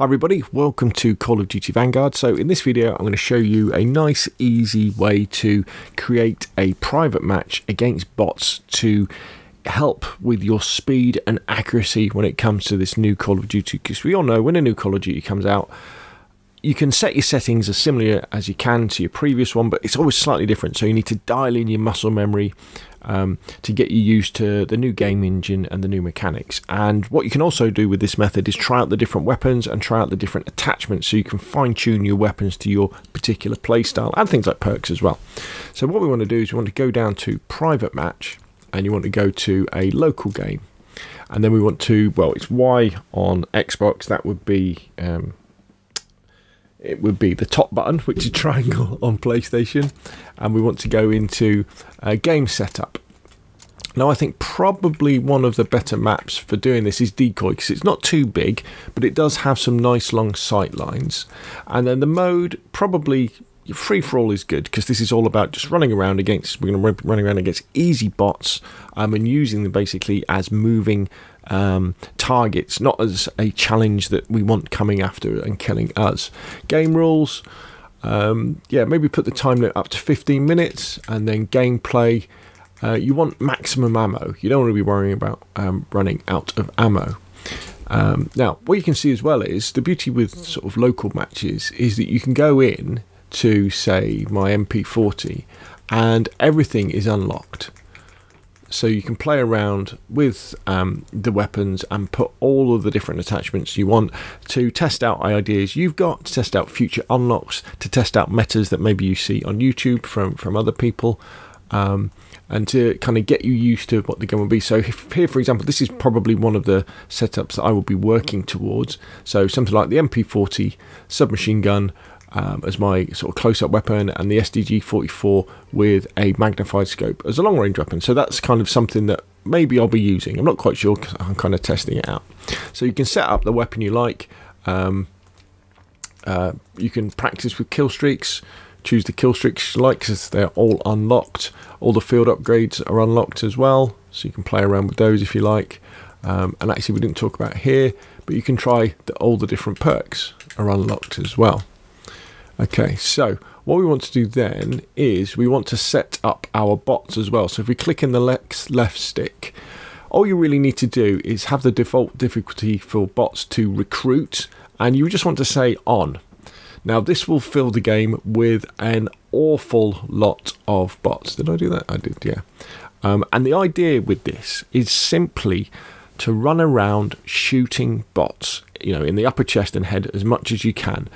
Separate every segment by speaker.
Speaker 1: Hi everybody, welcome to Call of Duty Vanguard. So in this video I'm going to show you a nice easy way to create a private match against bots to help with your speed and accuracy when it comes to this new Call of Duty, because we all know when a new Call of Duty comes out you can set your settings as similar as you can to your previous one, but it's always slightly different, so you need to dial in your muscle memory to get you used to the new game engine and the new mechanics. And what you can also do with this method is try out the different weapons and try out the different attachments, so you can fine-tune your weapons to your particular playstyle and things like perks as well. So what we want to do is we want to go down to private match, and you want to go to a local game, and then we want to, well, it's Y on Xbox, that would be it would be the top button, which is triangle on PlayStation, and we want to go into game setup. Now I think probably one of the better maps for doing this is Decoy, because it's not too big but it does have some nice long sight lines. And then the mode, probably free for all is good, because this is all about just running around against, we're going to run around against easy bots and using them basically as moving targets, not as a challenge that we want coming after and killing us. Game rules, yeah, maybe put the time limit up to 15 minutes, and then gameplay, you want maximum ammo. You don't want to be worrying about running out of ammo. Now what you can see as well is the beauty with sort of local matches is that you can go in to, say, my MP40 and everything is unlocked. So you can play around with the weapons and put all of the different attachments you want to test out ideas you've got, to test out future unlocks, to test out metas that maybe you see on YouTube from other people, and to kind of get you used to what the gun will be. So here, for example, this is probably one of the setups that I will be working towards. So something like the MP40 submachine gun as my sort of close-up weapon, and the SDG-44 with a magnified scope as a long-range weapon. So that's kind of something that maybe I'll be using. I'm not quite sure because I'm kind of testing it out. So you can set up the weapon you like. You can practice with kill streaks. Choose the kill streaks you like because they're all unlocked. All the field upgrades are unlocked as well, so you can play around with those if you like. And actually we didn't talk about here, but you can try all the different perks are unlocked as well. Okay, so what we want to do then is we want to set up our bots as well. So if we click in the left stick, all you really need to do is have the default difficulty for bots to recruit, and you just want to say on. Now this will fill the game with an awful lot of bots. Did I do that? I did, yeah. And the idea with this is simply to run around shooting bots, you know, in the upper chest and head as much as you can.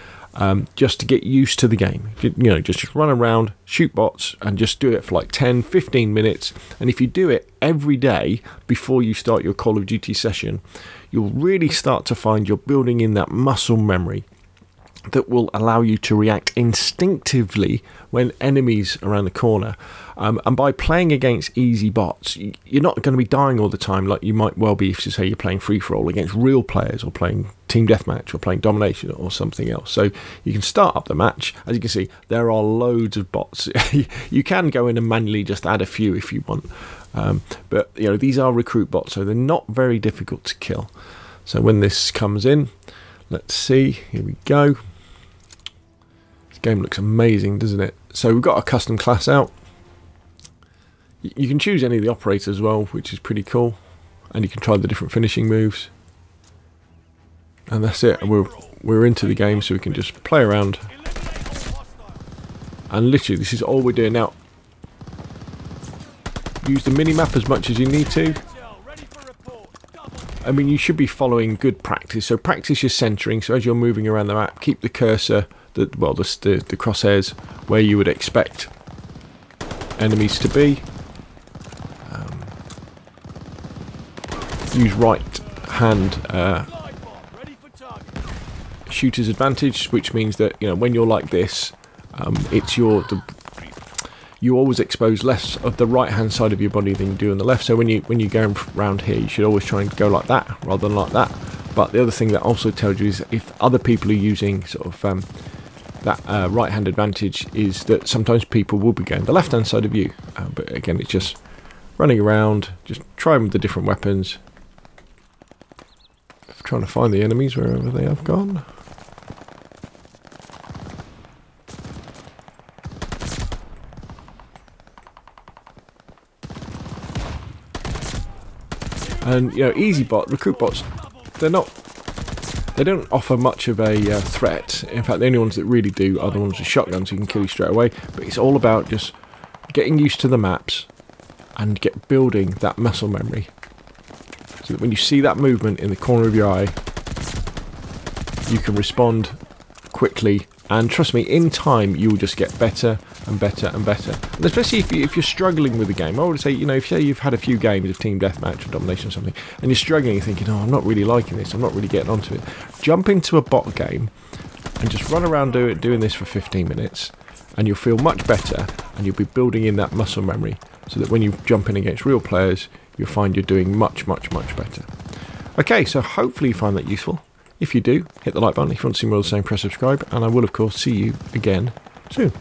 Speaker 1: Just to get used to the game, you know, just run around, shoot bots, and just do it for like 10-15 minutes. And if you do it every day before you start your Call of Duty session, you'll really start to find you're building in that muscle memory that will allow you to react instinctively when enemies are around the corner. And by playing against easy bots, you're not going to be dying all the time like you might well be if you say you're playing free-for-all against real players, or playing team deathmatch, or playing domination, or something else. So you can start up the match. As you can see, there are loads of bots. You can go in and manually just add a few if you want, but you know, these are recruit bots, so they're not very difficult to kill. So when this comes in, let's see, here we go. Game looks amazing, doesn't it? So we've got a custom class out. You can choose any of the operators as well, which is pretty cool, and you can try the different finishing moves, and that's it. We're into the game, so we can just play around, and literally this is all we're doing now. Use the mini-map as much as you need to. I mean, you should be following good practice, so practice your centering, so as you're moving around the map, keep the cursor, the crosshairs where you would expect enemies to be. Use right hand shooter's advantage, which means that, you know, when you're like this, it's you always expose less of the right hand side of your body than you do on the left. So when you go around here, you should always try and go like that rather than like that. But the other thing that also tells you is if other people are using sort of that right hand advantage, is that sometimes people will be going the left hand side of you. But again, it's just running around, just trying with the different weapons. trying to find the enemies wherever they have gone. And you know, easy bot, recruit bots, they don't offer much of a threat. In fact, the only ones that really do are the ones with shotguns who can kill you straight away. But it's all about just getting used to the maps and building that muscle memory, so that when you see that movement in the corner of your eye, you can respond quickly. And trust me, in time you will just get better and better and better. And especially if you're struggling with the game. I would say, you know, if you've had a few games of team deathmatch or domination or something, and you're struggling, you're thinking, oh, I'm not really liking this, I'm not really getting onto it. Jump into a bot game and just run around doing this for 15 minutes, and you'll feel much better, and you'll be building in that muscle memory, so that when you jump in against real players, you'll find you're doing much, much, much better. Okay, so hopefully you find that useful. If you do, hit the like button. If you want to see more of the same, press subscribe, and I will of course see you again soon.